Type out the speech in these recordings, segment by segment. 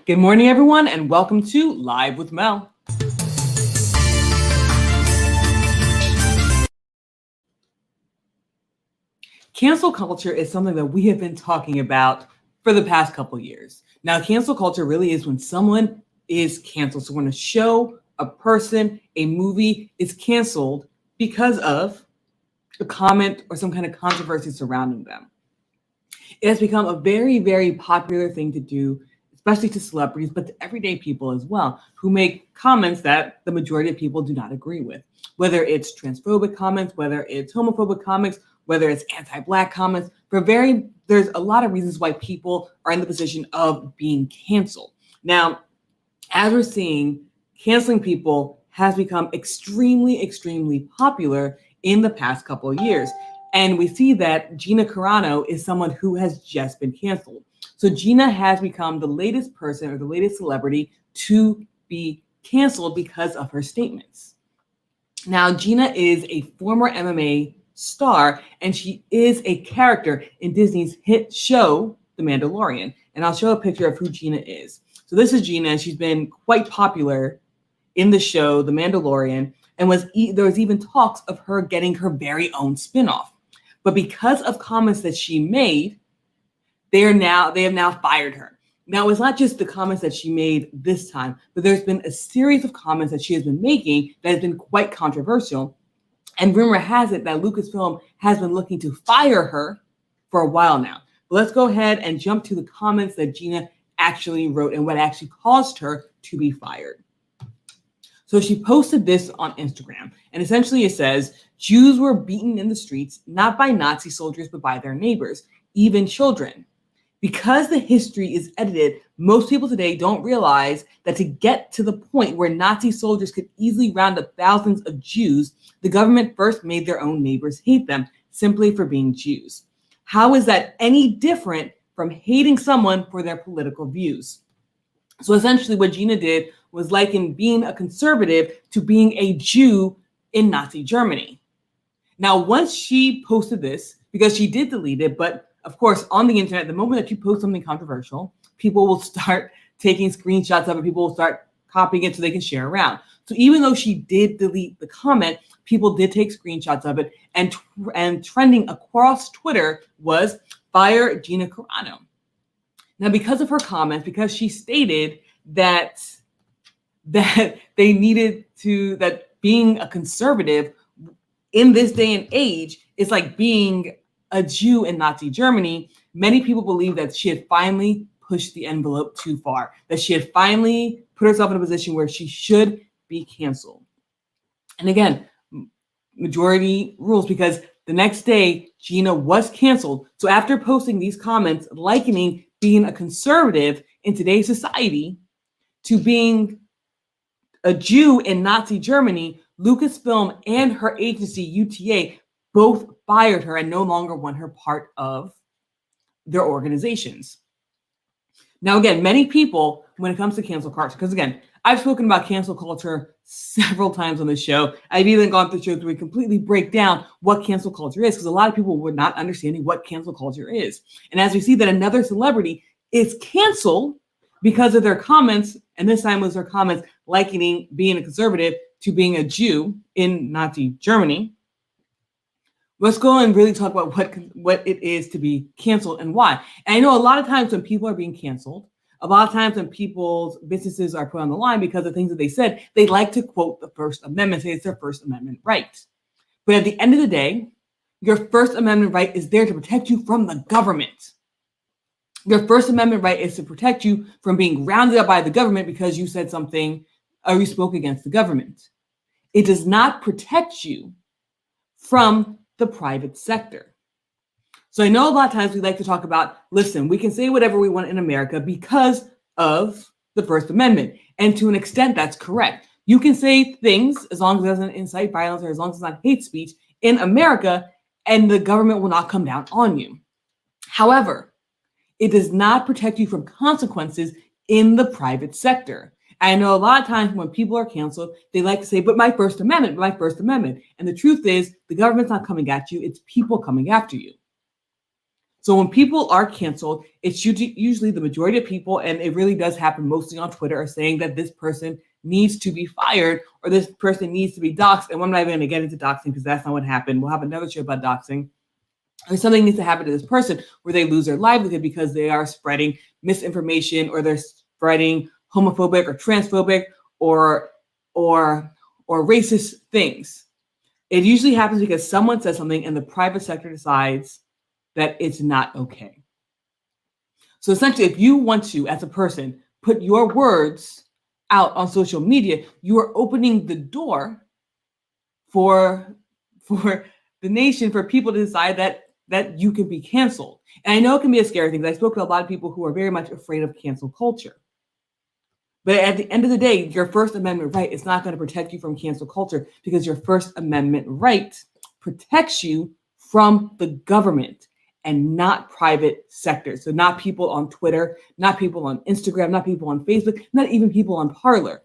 Good morning, everyone, and welcome to Live with Mel. Cancel culture is something that we have been talking about for the past couple years. Now, cancel culture really is when someone is canceled. So when a show, a person, a movie is canceled because of a comment or some kind of controversy surrounding them. It has become a very, very popular thing to do, especially to celebrities, but to everyday people as well, who make comments that the majority of people do not agree with. Whether it's transphobic comments, whether it's homophobic comments, whether it's anti-Black comments, there's a lot of reasons why people are in the position of being canceled. Now, as we're seeing, canceling people has become extremely, extremely popular in the past couple of years. And we see that Gina Carano is someone who has just been canceled. So Gina has become the latest person or the latest celebrity to be canceled because of her statements. Now, Gina is a former MMA star, and she is a character in Disney's hit show, The Mandalorian. And I'll show a picture of who Gina is. So this is Gina, and she's been quite popular in the show, The Mandalorian, and there was even talks of her getting her very own spinoff. But because of comments that she made, they have now fired her. Now, it's not just the comments that she made this time, but there's been a series of comments that she has been making that has been quite controversial. And rumor has it that Lucasfilm has been looking to fire her for a while now. But let's go ahead and jump to the comments that Gina actually wrote and what actually caused her to be fired. So she posted this on Instagram, and essentially it says, Jews were beaten in the streets, not by Nazi soldiers, but by their neighbors, even children. Because the history is edited, most people today don't realize that to get to the point where Nazi soldiers could easily round up thousands of Jews, the government first made their own neighbors hate them simply for being Jews. How is that any different from hating someone for their political views? So essentially what Gina did was liken being a conservative to being a Jew in Nazi Germany. Now, once she posted this, because she did delete it, but of course, on the internet, the moment that you post something controversial, people will start taking screenshots of it. People will start copying it so they can share around. So even though she did delete the comment, people did take screenshots of it, and trending across Twitter was fire Gina Carano. Now, because of her comments, because she stated that they needed to, that being a conservative in this day and age is like being a Jew in Nazi Germany, many people believe that she had finally pushed the envelope too far, that she had finally put herself in a position where she should be canceled. And again, majority rules, because the next day, Gina was canceled. So after posting these comments likening being a conservative in today's society to being a Jew in Nazi Germany, Lucasfilm and her agency, UTA, both fired her and no longer want her part of their organizations. Now, again, many people, when it comes to cancel culture, because again, I've spoken about cancel culture several times on the show. I've even gone through shows where we completely break down what cancel culture is, because a lot of people were not understanding what cancel culture is. And as we see that another celebrity is canceled because of their comments, and this time was their comments likening being a conservative to being a Jew in Nazi Germany, let's go and really talk about what it is to be canceled and why. And I know a lot of times when people are being canceled, a lot of times when people's businesses are put on the line because of things that they said, they like to quote the First Amendment, say it's their First Amendment right. But at the end of the day, your First Amendment right is there to protect you from the government. Your First Amendment right is to protect you from being rounded up by the government because you said something or you spoke against the government. It does not protect you from the private sector. So I know a lot of times we like to talk about, listen, we can say whatever we want in America because of the First Amendment. And to an extent, that's correct. You can say things as long as it doesn't incite violence or as long as it's not hate speech in America, and the government will not come down on you. However, it does not protect you from consequences in the private sector. I know a lot of times when people are canceled, they like to say, but my First Amendment, my First Amendment. And the truth is, the government's not coming at you, it's people coming after you. So when people are canceled, it's usually the majority of people, and it really does happen mostly on Twitter, are saying that this person needs to be fired or this person needs to be doxxed. And I'm not even going to get into doxing because that's not what happened. We'll have another show about doxing. Or something needs to happen to this person where they lose their livelihood because they are spreading misinformation or they're spreading homophobic or transphobic or racist things. It usually happens because someone says something and the private sector decides that it's not okay. So essentially, if you want to, as a person, put your words out on social media, you are opening the door for the nation, for people to decide that you can be canceled. And I know it can be a scary thing, because I spoke to a lot of people who are very much afraid of cancel culture. But at the end of the day, your First Amendment right is not going to protect you from cancel culture, because your First Amendment right protects you from the government and not private sectors. So not people on Twitter, not people on Instagram, not people on Facebook, not even people on Parler,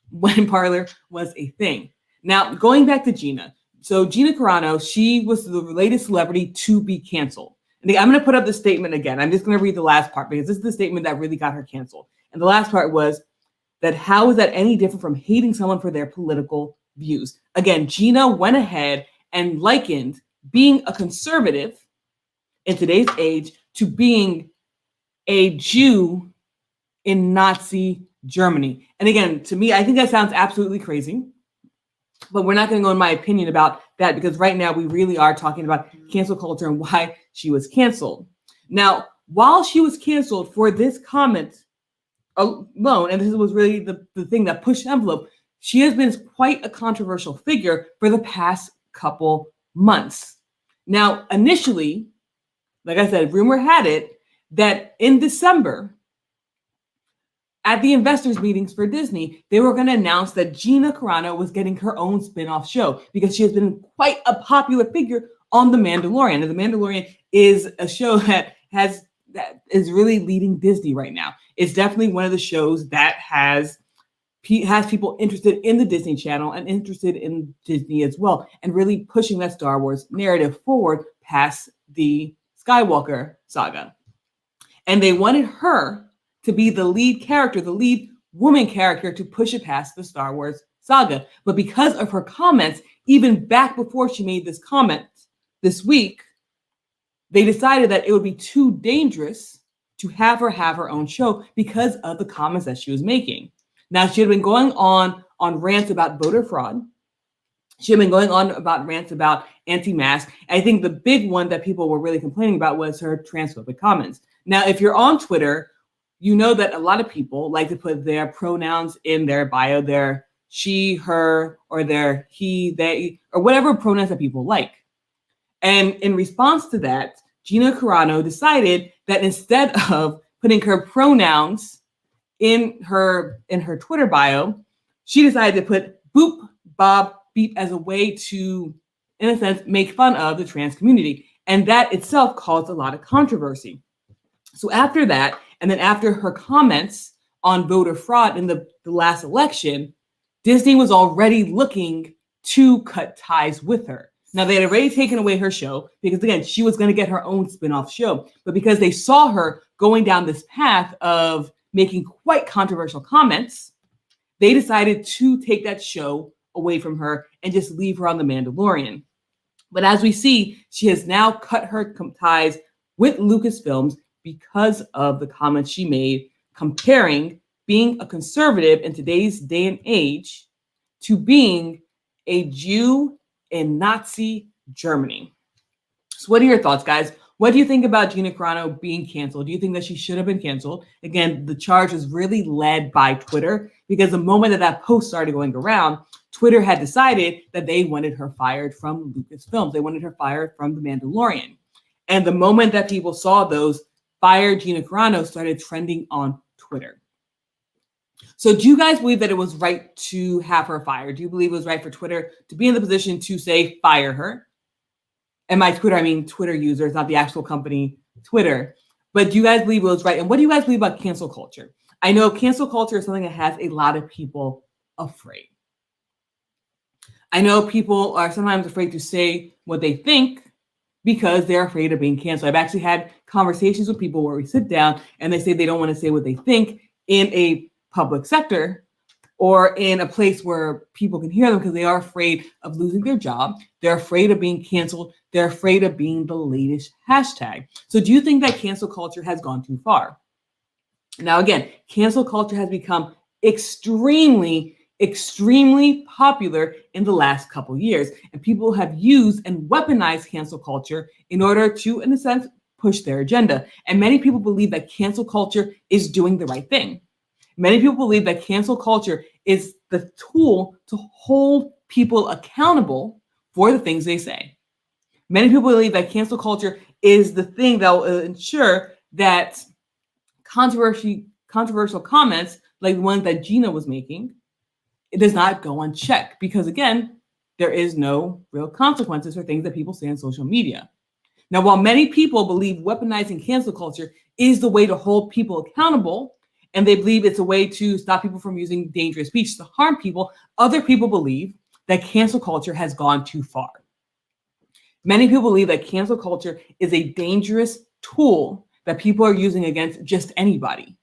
when Parler was a thing. Now, going back to Gina. So Gina Carano, she was the latest celebrity to be canceled. And I'm going to put up the statement again. I'm just going to read the last part because this is the statement that really got her canceled. And the last part was that how is that any different from hating someone for their political views? Again, Gina went ahead and likened being a conservative in today's age to being a Jew in Nazi Germany. And again, to me, I think that sounds absolutely crazy. But we're not going to go in my opinion about that, because right now we really are talking about cancel culture and why she was canceled. Now, while she was canceled for this comment alone, and this was really the thing that pushed the envelope, she has been quite a controversial figure for the past couple months. Now, initially, like I said, rumor had it that in December, at the investors meetings for Disney, they were going to announce that Gina Carano was getting her own spin-off show, because she has been quite a popular figure on The Mandalorian. And The Mandalorian is a show that is really leading Disney right now. It's definitely one of the shows that has people interested in the Disney Channel and interested in Disney as well, and really pushing that Star Wars narrative forward past the Skywalker saga. And they wanted her to be the lead character, the lead woman character, to push it past the Star Wars saga. But because of her comments, even back before she made this comment this week, they decided that it would be too dangerous to have her own show because of the comments that she was making. Now, she had been going on rants about voter fraud. She had been going on about rants about anti-mask. I think the big one that people were really complaining about was her transphobic comments. Now, if you're on Twitter, you know that a lot of people like to put their pronouns in their bio, their she, her, or their he, they, or whatever pronouns that people like. And in response to that, Gina Carano decided that instead of putting her pronouns in her Twitter bio, she decided to put boop, bob, beep as a way to, in a sense, make fun of the trans community. And that itself caused a lot of controversy. So after that, and then after her comments on voter fraud in the last election, Disney was already looking to cut ties with her. Now, they had already taken away her show because, again, she was going to get her own spin-off show. But because they saw her going down this path of making quite controversial comments, they decided to take that show away from her and just leave her on The Mandalorian. But as we see, she has now cut her ties with Lucasfilms because of the comments she made comparing being a conservative in today's day and age to being a Jew in Nazi Germany. So what are your thoughts, guys? What do you think about Gina Carano being canceled? Do you think that she should have been canceled? Again, the charge was really led by Twitter, because the moment that post started going around, Twitter had decided that they wanted her fired from Lucasfilms. They wanted her fired from The Mandalorian. And the moment that people saw those "Fire Gina Carano" started trending on Twitter. So do you guys believe that it was right to have her fired? Do you believe it was right for Twitter to be in the position to say, fire her? And by Twitter, I mean Twitter users, not the actual company Twitter. But do you guys believe it was right? And what do you guys believe about cancel culture? I know cancel culture is something that has a lot of people afraid. I know people are sometimes afraid to say what they think because they're afraid of being canceled. I've actually had conversations with people where we sit down and they say they don't want to say what they think in a public sector or in a place where people can hear them because they are afraid of losing their job. They're afraid of being canceled. They're afraid of being the latest hashtag. So do you think that cancel culture has gone too far? Now, again, cancel culture has become extremely popular in the last couple years. And people have used and weaponized cancel culture in order to, in a sense, push their agenda. And many people believe that cancel culture is doing the right thing. Many people believe that cancel culture is the tool to hold people accountable for the things they say. Many people believe that cancel culture is the thing that will ensure that controversial comments like the ones that Gina was making, it does not go unchecked because, again, there is no real consequences for things that people say on social media. Now, while many people believe weaponizing cancel culture is the way to hold people accountable, and they believe it's a way to stop people from using dangerous speech to harm people, other people believe that cancel culture has gone too far. Many people believe that cancel culture is a dangerous tool that people are using against just anybody.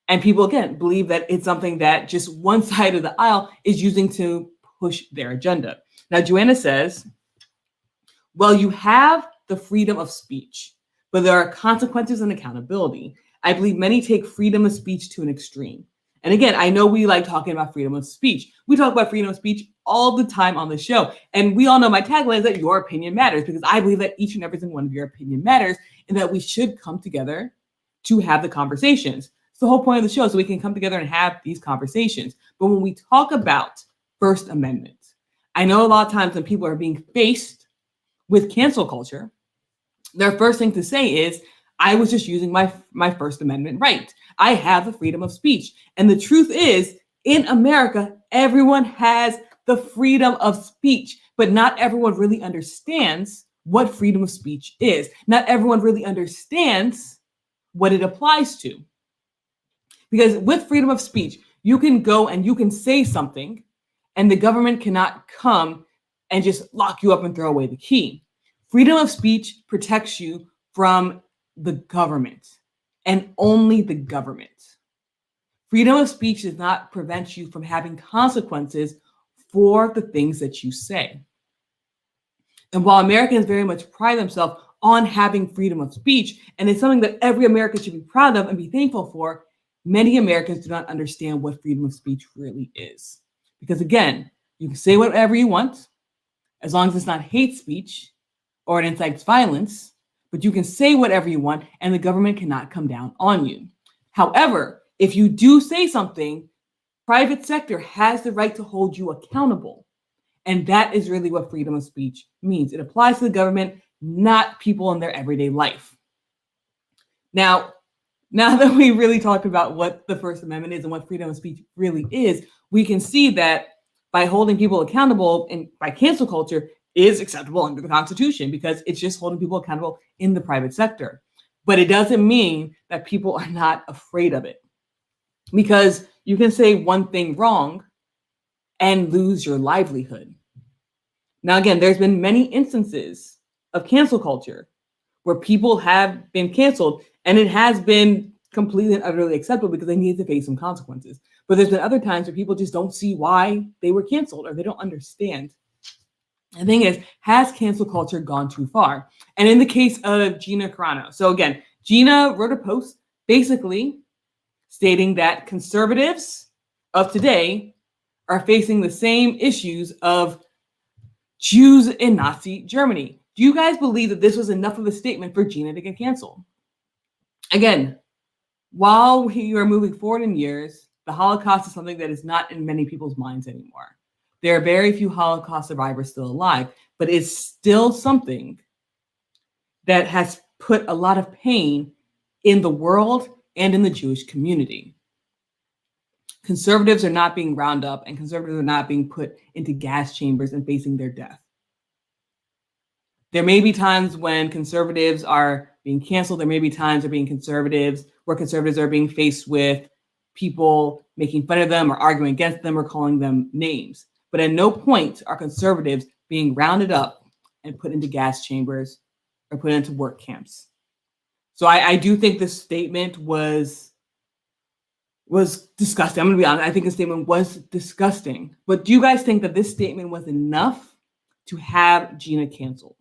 And people, again, believe that it's something that just one side of the aisle is using to push their agenda. Now, Joanna says, well, you have the freedom of speech, but there are consequences and accountability. I believe many take freedom of speech to an extreme. And again, I know we like talking about freedom of speech. We talk about freedom of speech all the time on the show. And we all know my tagline is that your opinion matters, because I believe that each and every single one of your opinion matters and that we should come together to have the conversations. It's the whole point of the show, so we can come together and have these conversations. But when we talk about First Amendment, I know a lot of times when people are being faced with cancel culture, their first thing to say is, I was just using my First Amendment right. I have the freedom of speech. And the truth is, in America, everyone has the freedom of speech, but not everyone really understands what freedom of speech is. Not everyone really understands what it applies to. Because with freedom of speech, you can go and you can say something, and the government cannot come and just lock you up and throw away the key. Freedom of speech protects you from the government and only the government. Freedom of speech does not prevent you from having consequences for the things that you say. And while Americans very much pride themselves on having freedom of speech, and it's something that every American should be proud of and be thankful for, many Americans do not understand what freedom of speech really is. Because again, you can say whatever you want, as long as it's not hate speech or it incites violence, but you can say whatever you want and the government cannot come down on you. However, if you do say something, private sector has the right to hold you accountable. And that is really what freedom of speech means. It applies to the government, not people in their everyday life. Now that we really talked about what the First Amendment is and what freedom of speech really is, we can see that by holding people accountable and by cancel culture is acceptable under the Constitution, because it's just holding people accountable in the private sector. But it doesn't mean that people are not afraid of it, because you can say one thing wrong and lose your livelihood. Now, again, there's been many instances of cancel culture where people have been canceled and it has been completely and utterly acceptable because they need to face some consequences. But there's been other times where people just don't see why they were canceled or they don't understand. The thing is, has cancel culture gone too far? And in the case of Gina Carano, so again, Gina wrote a post basically stating that conservatives of today are facing the same issues of Jews in Nazi Germany. Do you guys believe that this was enough of a statement for Gina to get canceled? Again, while we are moving forward in years, the Holocaust is something that is not in many people's minds anymore. There are very few Holocaust survivors still alive, but it's still something that has put a lot of pain in the world and in the Jewish community. Conservatives are not being rounded up, and conservatives are not being put into gas chambers and facing their death. There may be times when conservatives are being canceled. There may be times where conservatives are being faced with people making fun of them or arguing against them or calling them names. But at no point are conservatives being rounded up and put into gas chambers or put into work camps. So I do think this statement was disgusting. I'm going to be honest. I think the statement was disgusting. But do you guys think that this statement was enough to have Gina canceled?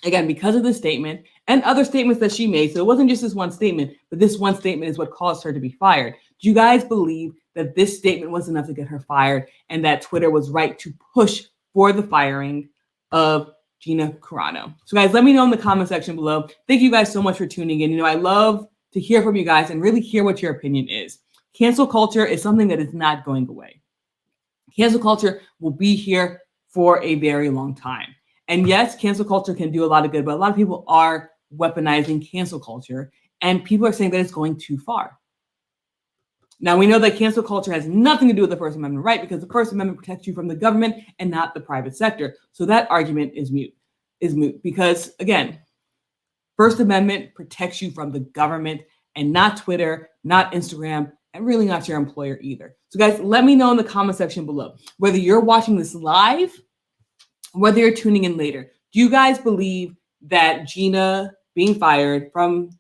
Again, because of this statement and other statements that she made. So it wasn't just this one statement, but this one statement is what caused her to be fired. Do you guys believe that this statement was enough to get her fired and that Twitter was right to push for the firing of Gina Carano? So guys, let me know in the comment section below. Thank you guys so much for tuning in. I love to hear from you guys and really hear what your opinion is. Cancel culture is something that is not going away. Cancel culture will be here for a very long time. And yes, cancel culture can do a lot of good, but a lot of people are weaponizing cancel culture, and people are saying that it's going too far. Now, we know that cancel culture has nothing to do with the First Amendment, right? Because the First Amendment protects you from the government and not the private sector. So that argument is moot because, again, First Amendment protects you from the government and not Twitter, not Instagram, and really not your employer either. So guys, let me know in the comment section below whether you're watching this live, whether you're tuning in later. Do you guys believe that Gina being fired from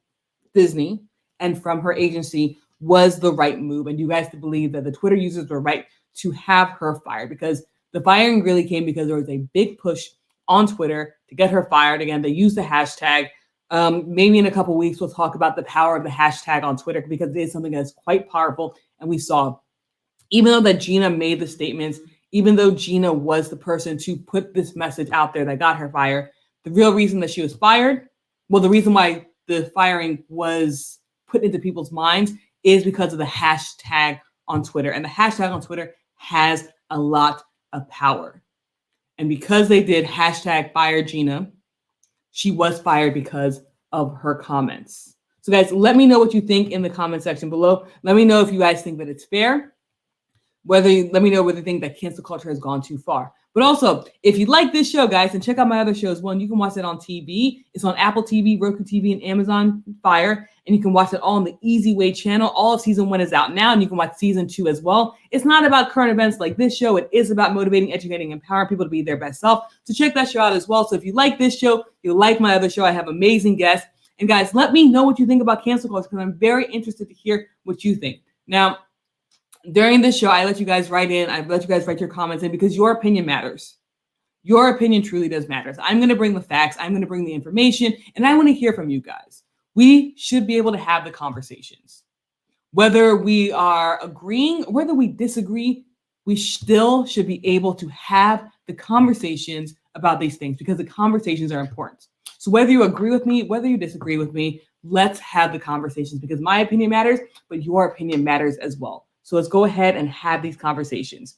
Disney and from her agency was the right move? And do you guys believe that the Twitter users were right to have her fired? Because the firing really came because there was a big push on Twitter to get her fired. Again, they used the hashtag. Maybe in a couple of weeks, we'll talk about the power of the hashtag on Twitter because it is something that's quite powerful. And we saw, even though that Gina made the statements, even though Gina was the person to put this message out there that got her fired, the real reason that she was fired, well, the reason why the firing was put into people's minds is because of the hashtag on Twitter. And the hashtag on Twitter has a lot of power. And because they did hashtag fire Gina, she was fired because of her comments. So guys, let me know what you think in the comment section below. Let me know if you guys think that it's fair. Let me know whether you think that cancel culture has gone too far. But also, if you like this show, guys, and check out my other shows. One, you can watch it on TV. It's on Apple TV, Roku TV, and Amazon Fire. And you can watch it all on the Easy Way channel. All of season 1 is out now, and you can watch season 2 as well. It's not about current events like this show. It is about motivating, educating, empowering people to be their best self. So check that show out as well. So if you like this show, you'll like my other show. I have amazing guests. And guys, let me know what you think about cancel culture because I'm very interested to hear what you think. Now, during this show, I let you guys write in. I let you guys write your comments in because your opinion matters. Your opinion truly does matter. So I'm going to bring the facts. I'm going to bring the information, and I want to hear from you guys. We should be able to have the conversations. Whether we are agreeing, whether we disagree, we still should be able to have the conversations about these things because the conversations are important. So whether you agree with me, whether you disagree with me, let's have the conversations because my opinion matters, but your opinion matters as well. So let's go ahead and have these conversations.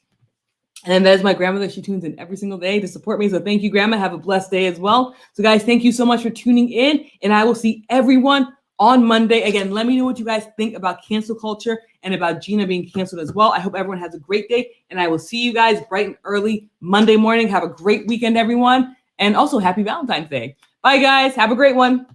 And that is my grandmother. She tunes in every single day to support me. So thank you, Grandma. Have a blessed day as well. So guys, thank you so much for tuning in. And I will see everyone on Monday. Again, let me know what you guys think about cancel culture and about Gina being canceled as well. I hope everyone has a great day. And I will see you guys bright and early Monday morning. Have a great weekend, everyone. And also happy Valentine's Day. Bye, guys. Have a great one.